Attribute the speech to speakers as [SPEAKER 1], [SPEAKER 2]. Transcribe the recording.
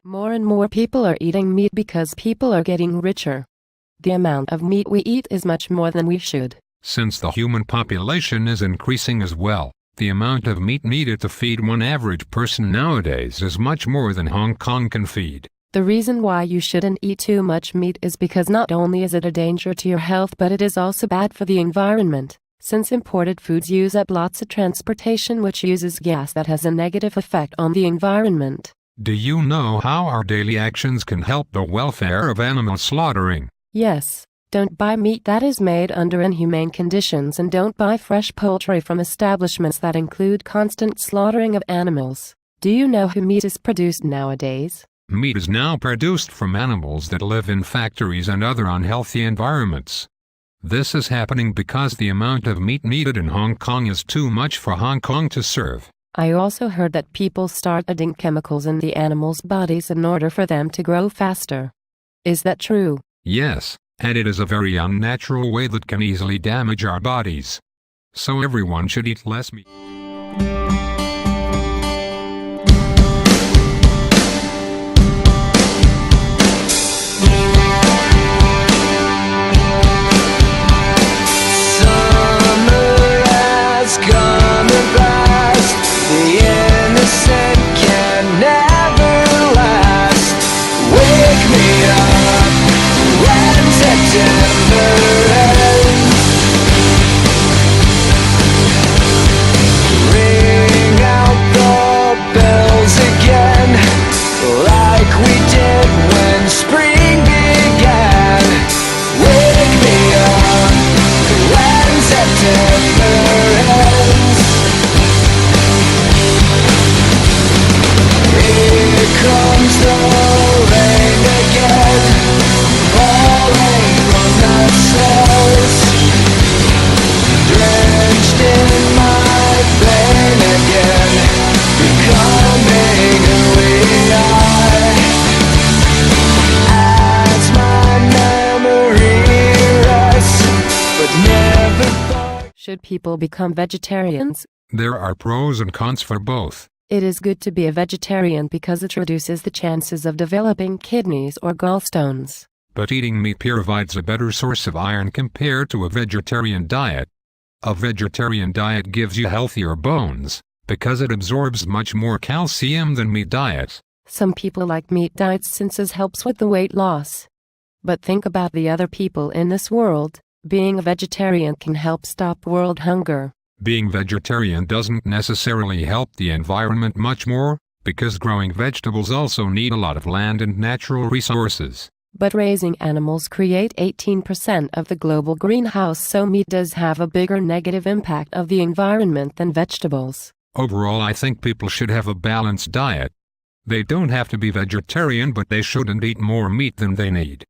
[SPEAKER 1] More and more people are eating meat because people are getting richer. The amount of meat we eat is much more than we should.
[SPEAKER 2] Since the human population is increasing as well, the amount of meat needed to feed one average person nowadays is much more than Hong Kong can feed.
[SPEAKER 1] The reason why you shouldn't eat too much meat is because not only is it a danger to your health, but it is also bad for the environment, since imported foods use up lots of transportation which uses gas that has a negative effect on the environment.
[SPEAKER 2] Do you know how our daily actions can help the welfare of animal slaughtering?
[SPEAKER 1] Yes. Don't buy meat that is made under inhumane conditions, and don't buy fresh poultry from establishments that include constant slaughtering of animals. Do you know how meat is produced nowadays?
[SPEAKER 2] Meat is now produced from animals that live in factories and other unhealthy environments. This is happening because the amount of meat needed in Hong Kong is too much for Hong Kong to serve.
[SPEAKER 1] I also heard that people start adding chemicals in the animals' bodies in order for them to grow faster. Is that true?
[SPEAKER 2] Yes, and it is a very unnatural way that can easily damage our bodies. So everyone should eat less meat.
[SPEAKER 1] Should people become vegetarians?
[SPEAKER 2] There are pros and cons for both.
[SPEAKER 1] It is good to be a vegetarian because it reduces the chances of developing kidneys or gallstones.
[SPEAKER 2] But eating meat provides a better source of iron compared to a vegetarian diet. A vegetarian diet gives you healthier bones, because it absorbs much more calcium than meat diet.
[SPEAKER 1] Some people like meat diets since it helps with the weight loss. But think about the other people in this world. Being a vegetarian can help stop world hunger.
[SPEAKER 2] Being vegetarian doesn't necessarily help the environment much more, because growing vegetables also need a lot of land and natural resources.
[SPEAKER 1] But raising animals create 18% of the global greenhouse, so meat does have a bigger negative impact of the environment than vegetables.
[SPEAKER 2] Overall, I think people should have a balanced diet. They don't have to be vegetarian, but they shouldn't eat more meat than they need.